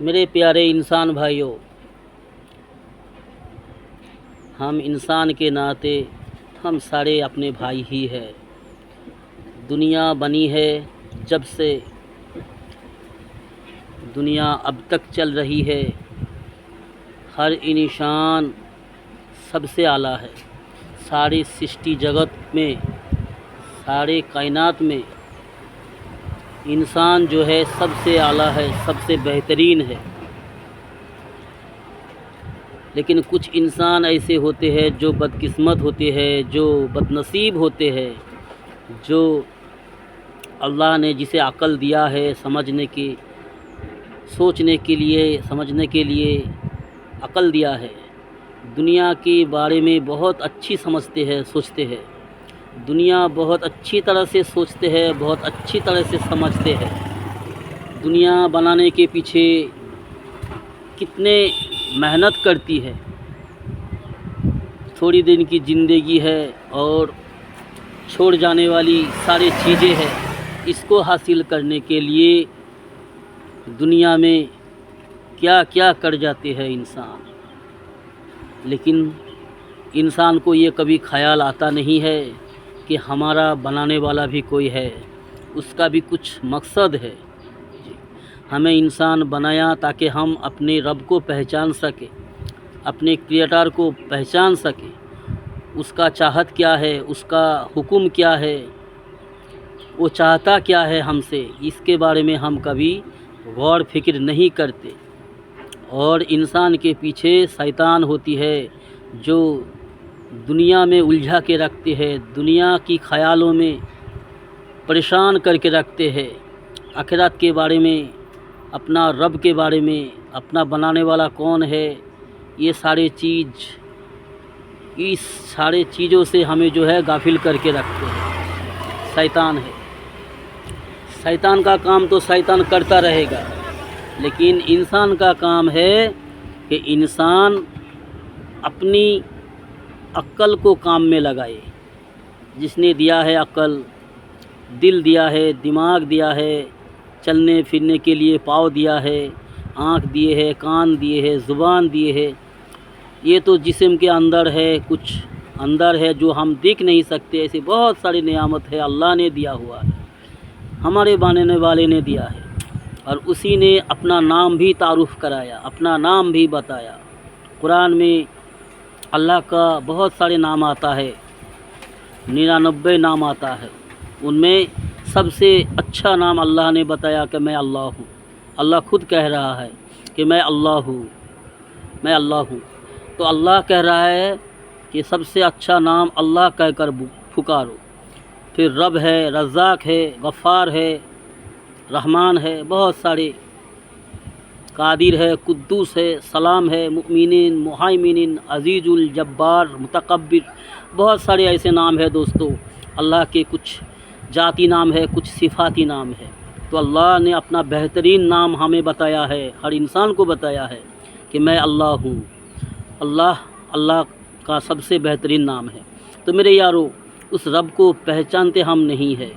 میرے پیارے انسان بھائیوں، ہم انسان کے ناطے ہم سارے اپنے بھائی ہی ہیں۔ دنیا بنی ہے جب سے دنیا اب تک چل رہی ہے، ہر انسان سب سے اعلیٰ ہے۔ ساری سرشٹی جگت میں، سارے کائنات میں انسان جو ہے سب سے اعلیٰ ہے، سب سے بہترین ہے۔ لیکن کچھ انسان ایسے ہوتے ہیں جو بدقسمت ہوتے ہیں، جو بد نصیب ہوتے ہیں، جو اللہ نے جسے عقل دیا ہے سمجھنے کی، سوچنے کے لیے، سمجھنے کے لیے عقل دیا ہے، دنیا کے بارے میں بہت اچھی سمجھتے ہیں، سوچتے ہیں، دنیا بہت اچھی طرح سے سوچتے ہیں، بہت اچھی طرح سے سمجھتے ہیں۔ دنیا بنانے کے پیچھے کتنے محنت کرتی ہے۔ تھوڑی دن کی زندگی ہے اور چھوڑ جانے والی ساری چیزیں ہیں۔ اس کو حاصل کرنے کے لیے دنیا میں کیا کیا کر جاتے ہیں انسان، لیکن انسان کو یہ کبھی خیال آتا نہیں ہے کہ ہمارا بنانے والا بھی کوئی ہے، اس کا بھی کچھ مقصد ہے۔ ہمیں انسان بنایا تاکہ ہم اپنے رب کو پہچان سکیں، اپنے کریٹر کو پہچان سکیں، اس کا چاہت کیا ہے، اس کا حکم کیا ہے، وہ چاہتا کیا ہے ہم سے، اس کے بارے میں ہم کبھی غور فکر نہیں کرتے۔ اور انسان کے پیچھے شیطان ہوتی ہے جو دنیا میں الجھا کے رکھتے ہیں، دنیا کی خیالوں میں پریشان کر کے رکھتے ہیں، آخرت کے بارے میں، اپنا رب کے بارے میں، اپنا بنانے والا کون ہے، یہ سارے اس سارے چیزوں سے ہمیں جو ہے غافل کر کے رکھتے ہیں۔ شیطان ہے، شیطان کا کام تو شیطان کرتا رہے گا، لیکن انسان کا کام ہے کہ انسان اپنی عقل کو کام میں لگائے۔ جس نے دیا ہے عقل، دل دیا ہے، دماغ دیا ہے، چلنے پھرنے کے لیے پاؤں دیا ہے، آنکھ دیے ہے، کان دیے ہے، زبان دیے ہے، یہ تو جسم کے اندر ہے، کچھ اندر ہے جو ہم دیکھ نہیں سکتے۔ ایسے بہت ساری نعمت ہے اللہ نے دیا ہوا ہے، ہمارے بنانے والے نے دیا ہے، اور اسی نے اپنا نام بھی تعارف کرایا، اپنا نام بھی بتایا۔ قرآن میں اللہ کا بہت سارے نام آتا ہے، 99 نام آتا ہے، ان میں سب سے اچھا نام اللہ نے بتایا کہ میں اللہ ہوں۔ اللہ خود کہہ رہا ہے کہ میں اللہ ہوں، میں اللہ ہوں۔ تو اللہ کہہ رہا ہے کہ سب سے اچھا نام اللہ کہہ کر پکارو۔ پھر رب ہے، رزاق ہے، غفار ہے، رحمان ہے، بہت سارے، قادر ہے، قدوس ہے، سلام ہے، مؤمنین، مہیمنین، عزیز الجبار، متکبر، بہت سارے ایسے نام ہیں دوستو۔ اللہ کے کچھ ذاتی نام ہے، کچھ صفاتی نام ہے۔ تو اللہ نے اپنا بہترین نام ہمیں بتایا ہے، ہر انسان کو بتایا ہے کہ میں اللہ ہوں۔ اللہ کا سب سے بہترین نام ہے۔ تو میرے یارو، اس رب کو پہچانتے ہم نہیں ہے۔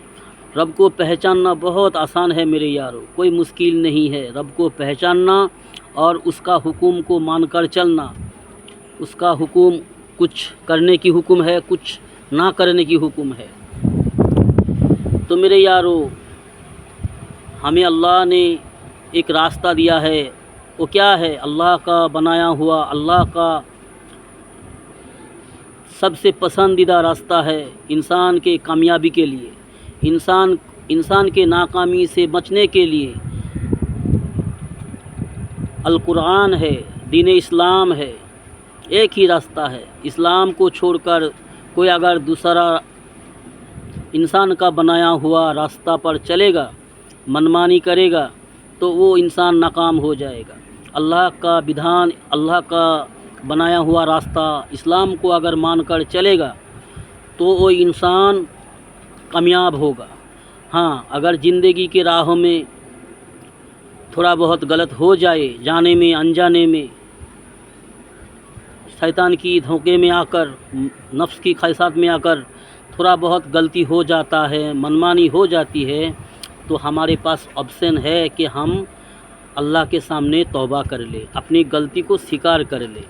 رب کو پہچاننا بہت آسان ہے میرے یارو، کوئی مشکل نہیں ہے رب کو پہچاننا، اور اس کا حکم کو مان کر چلنا۔ اس کا حکم کچھ کرنے کی حکم ہے، کچھ نہ کرنے کی حکم ہے۔ تو میرے یارو، ہمیں اللہ نے ایک راستہ دیا ہے، وہ کیا ہے؟ اللہ کا بنایا ہوا، اللہ کا سب سے پسندیدہ راستہ ہے انسان کے کامیابی کے لیے، انسان کے ناکامی سے بچنے کے لیے القرآن ہے، دین اسلام ہے، ایک ہی راستہ ہے۔ اسلام کو چھوڑ کر کوئی اگر دوسرا انسان کا بنایا ہوا راستہ پر چلے گا، منمانی کرے گا، تو وہ انسان ناکام ہو جائے گا۔ اللہ کا بدھان، اللہ کا بنایا ہوا راستہ اسلام کو اگر مان کر چلے گا تو وہ انسان کامیاب ہوگا۔ ہاں، اگر زندگی کے راہوں میں تھوڑا بہت غلط ہو جائے، جانے میں انجانے میں، شیطان کی دھوکے میں آ کر، نفس کی خواہشات میں آ کر تھوڑا بہت غلطی ہو جاتا ہے، منمانی ہو جاتی ہے، تو ہمارے پاس آپشن ہے کہ ہم اللہ کے سامنے توبہ کر لے، اپنی غلطی کو سویکار کر لے،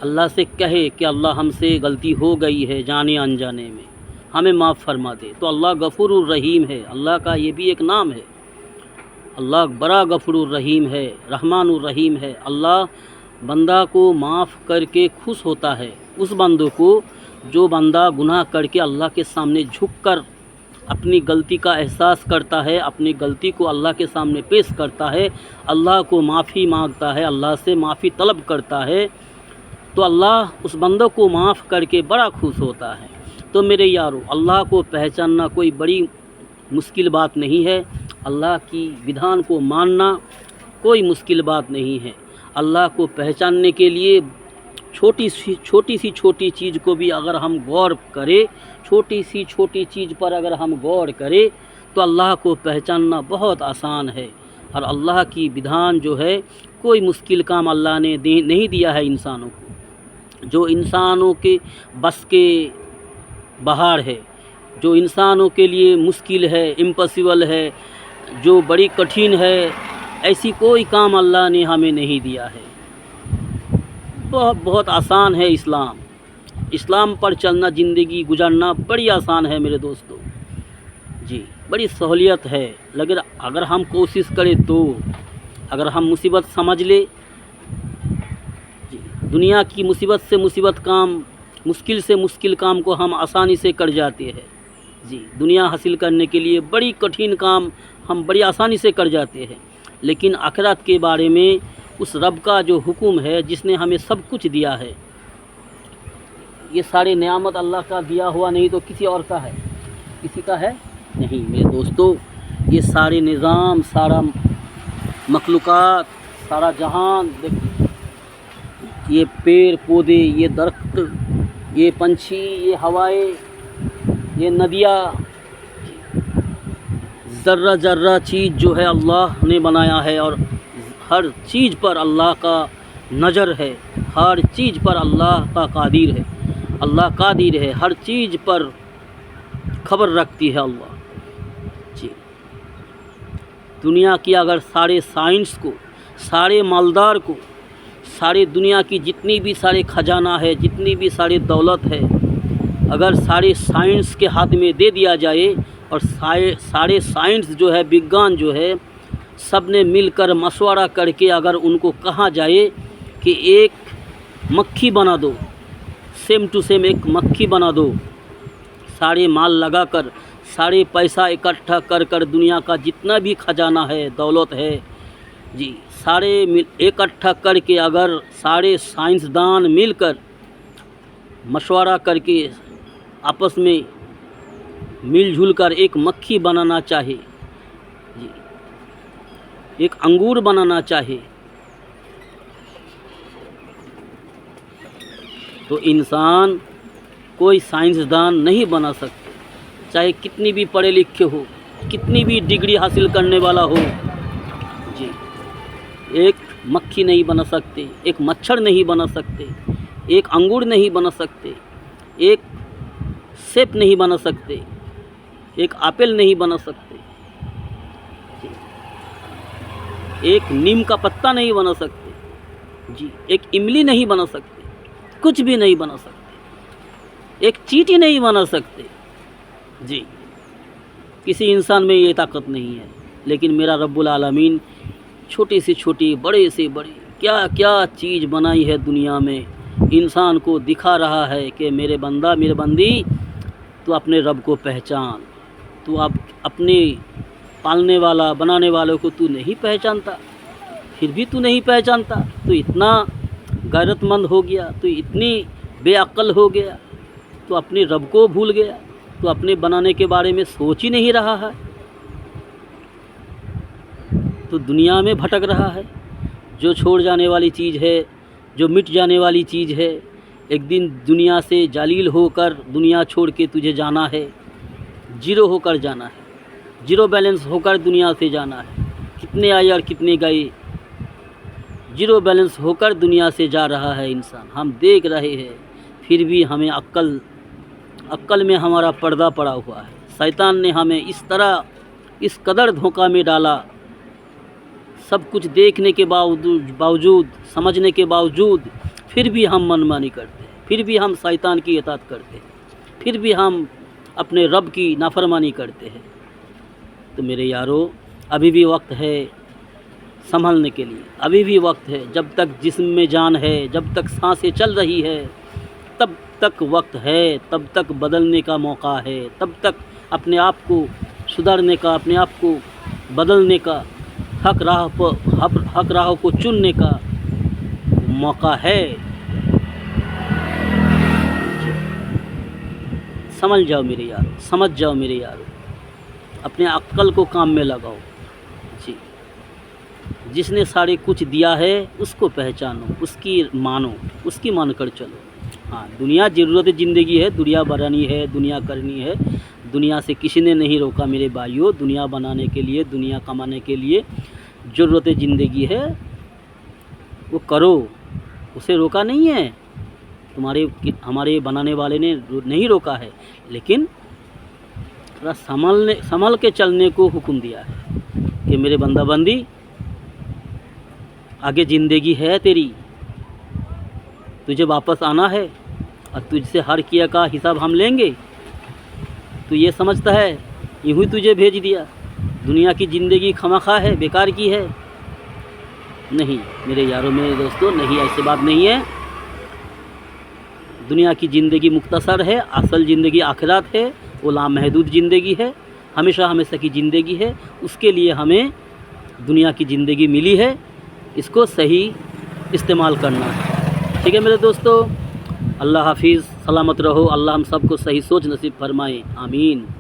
اللہ سے کہے کہ اللہ ہم سے غلطی ہو گئی ہے جانے انجانے میں، ہمیں معاف فرما دے، تو اللہ غفور الرحیم ہے۔ اللہ کا یہ بھی ایک نام ہے، اللہ بڑا غفور الرحیم ہے، رحمان الرحیم ہے۔ اللہ بندہ کو معاف کر کے خوش ہوتا ہے، اس بندوں کو جو بندہ گناہ کر کے اللہ کے سامنے جھک کر اپنی غلطی کا احساس کرتا ہے، اپنی غلطی کو اللہ کے سامنے پیش کرتا ہے، اللہ کو معافی مانگتا ہے، اللہ سے معافی طلب کرتا ہے، تو اللہ اس بندوں کو معاف کر کے بڑا خوش ہوتا ہے۔ تو میرے یارو، اللہ کو پہچاننا کوئی بڑی مشکل بات نہیں ہے، اللہ کی ودھان کو ماننا کوئی مشکل بات نہیں ہے۔ اللہ کو پہچاننے کے لیے چھوٹی سی چھوٹی چیز کو بھی اگر ہم غور کریں، چھوٹی سی چھوٹی چیز پر اگر ہم غور کریں تو اللہ کو پہچاننا بہت آسان ہے۔ اور اللہ کی ودھان جو ہے کوئی مشکل کام اللہ نے نہیں دیا ہے انسانوں کو، جو انسانوں کے بس کے باہر ہے، جو انسانوں کے لیے مشکل ہے، امپاسبل ہے، جو بڑی کٹھن ہے، ایسی کوئی کام اللہ نے ہمیں نہیں دیا ہے۔ بہت آسان ہے اسلام، اسلام پر چلنا، زندگی گزارنا بڑی آسان ہے میرے دوستو، جی بڑی سہولیت ہے۔ لیکن اگر ہم کوشش کریں تو، اگر ہم مصیبت سمجھ لے، جی دنیا کی مصیبت سے مصیبت کام، مشکل سے مشکل کام کو ہم آسانی سے کر جاتے ہیں، جی دنیا حاصل کرنے کے لیے بڑی کٹھن کام ہم بڑی آسانی سے کر جاتے ہیں، لیکن آخرت کے بارے میں اس رب کا جو حکم ہے جس نے ہمیں سب کچھ دیا ہے، یہ سارے نعمت اللہ کا دیا ہوا نہیں تو کسی اور کا ہے؟ کسی کا ہے نہیں میرے دوستو۔ یہ سارے نظام، سارا مخلوقات، سارا جہان، یہ پیڑ پودے، یہ درخت، یہ پنچھی، یہ ہوائیں، یہ ندیاں، ذرہ ذرہ چیز جو ہے اللہ نے بنایا ہے، اور ہر چیز پر اللہ کا نظر ہے، ہر چیز پر اللہ کا قادر ہے، اللہ قادر ہے، ہر چیز پر خبر رکھتی ہے اللہ، جی دنیا کی اگر سارے سائنس کو، سارے مالدار کو، سارے دنیا کی جتنی بھی سارے خزانہ ہے، جتنی بھی ساری دولت ہے، اگر سارے سائنس کے ہاتھ میں دے دیا جائے، اور سارے سائنس جو ہے، وگیان جو ہے، سب نے مل کر مشورہ کر کے اگر ان کو کہا جائے کہ ایک مکھی بنا دو، سیم ٹو سیم ایک مکھی بنا دو، سارے مال لگا کر، سارے پیسہ اکٹھا کر کر، دنیا کا جتنا بھی خزانہ ہے، دولت ہے، جی سارے اکٹھا کر کے اگر سارے سائنسدان مل کر مشورہ کر کے آپس میں مل جل کر ایک مکھی بنانا چاہے، جی ایک انگور بنانا چاہے، تو انسان کوئی سائنسدان نہیں بنا سکتے، چاہے کتنی بھی پڑھے لکھے ہو، کتنی بھی ڈگری حاصل کرنے والا ہو، جی ایک مکھی نہیں بنا سکتے، ایک مچھر نہیں بنا سکتے، ایک انگور نہیں بنا سکتے، ایک سیب نہیں بنا سکتے، ایک ایپل نہیں بنا سکتے، ایک نیم کا پتا نہیں بنا سکتے، جی ایک املی نہیں بنا سکتے، کچھ بھی نہیں بنا سکتے، ایک چیٹی نہیں بنا سکتے، جی کسی انسان میں یہ طاقت نہیں ہے، لیکن میرا رب العالمین چھوٹی سے چھوٹی، بڑے سے بڑی کیا کیا چیز بنائی ہے دنیا میں، انسان کو دکھا رہا ہے کہ میرے بندہ، میرے بندی، تو اپنے رب کو پہچان، تو اب اپنے پالنے والا، بنانے والوں کو تو نہیں پہچانتا، پھر بھی تو نہیں پہچانتا، تو اتنا غیرت مند ہو گیا، تو اتنی بے عقل ہو گیا، تو اپنے رب کو بھول گیا، تو اپنے بنانے کے بارے میں سوچ ہی نہیں رہا ہے، تو دنیا میں بھٹک رہا ہے۔ جو چھوڑ جانے والی چیز ہے، جو مٹ جانے والی چیز ہے، ایک دن دنیا سے ذلیل ہو کر دنیا چھوڑ کے تجھے جانا ہے، زیرو ہو کر جانا ہے، زیرو بیلنس ہو کر دنیا سے جانا ہے، کتنے آئے اور کتنے گئے، زیرو بیلنس ہو کر دنیا سے جا رہا ہے انسان، ہم دیکھ رہے ہیں، پھر بھی ہمیں عقل میں ہمارا پردہ پڑا ہوا ہے، شیطان نے ہمیں اس طرح، اس قدر دھوکہ میں ڈالا، سب کچھ دیکھنے کے باوجود سمجھنے کے باوجود پھر بھی ہم منمانی کرتے ہیں، پھر بھی ہم شیطان کی اطاعت کرتے ہیں، پھر بھی ہم اپنے رب کی نافرمانی کرتے ہیں۔ تو میرے یارو، ابھی بھی وقت ہے سنبھلنے کے لیے، ابھی بھی وقت ہے۔ جب تک جسم میں جان ہے، جب تک سانسیں چل رہی ہے، تب تک وقت ہے، تب تک بدلنے کا موقع ہے، تب تک اپنے آپ کو سدھارنے کا، اپنے آپ کو بدلنے کا، حق راہ کو چننے کا موقع ہے۔ سمجھ جاؤ میرے یارو، سمجھ جاؤ میرے یارو، اپنے عقل کو کام میں لگاؤ جی۔ جس نے سارے کچھ دیا ہے اس کو پہچانو، اس کی مانو، اس کی مان کر چلو۔ ہاں، دنیا ضرورت زندگی ہے، دنیا بنانی ہے، دنیا کرنی ہے، دنیا سے کسی نے نہیں روکا میرے بھائیوں۔ دنیا بنانے کے لیے، دنیا کمانے کے لیے ضرورت زندگی ہے، وہ کرو، اسے روکا نہیں ہے، ہمارے بنانے والے نے نہیں روکا ہے، لیکن تھوڑا سنبھل کے چلنے کو حکم دیا ہے کہ میرے بندہ بندی، آگے زندگی ہے تیری، تجھے واپس آنا ہے اور تجھ سے ہر کیا کا حساب ہم لیں گے۔ تو یہ سمجھتا ہے یوں ہی تجھے بھیج دیا، دنیا کی زندگی خواہ ہے، بیکار کی ہے؟ نہیں میرے یاروں، میرے دوستوں، نہیں، ایسی بات نہیں ہے۔ دنیا کی زندگی مختصر ہے، اصل زندگی آخرت ہے، وہ لامحدود زندگی ہے، ہمیشہ ہمیشہ کی زندگی ہے۔ اس کے لیے ہمیں دنیا کی زندگی ملی ہے، اس کو صحیح استعمال کرنا ہے۔ ٹھیک ہے میرے دوستو، اللہ حافظ، سلامت رہو، اللہ ہم سب کو صحیح سوچ نصیب فرمائے، آمین۔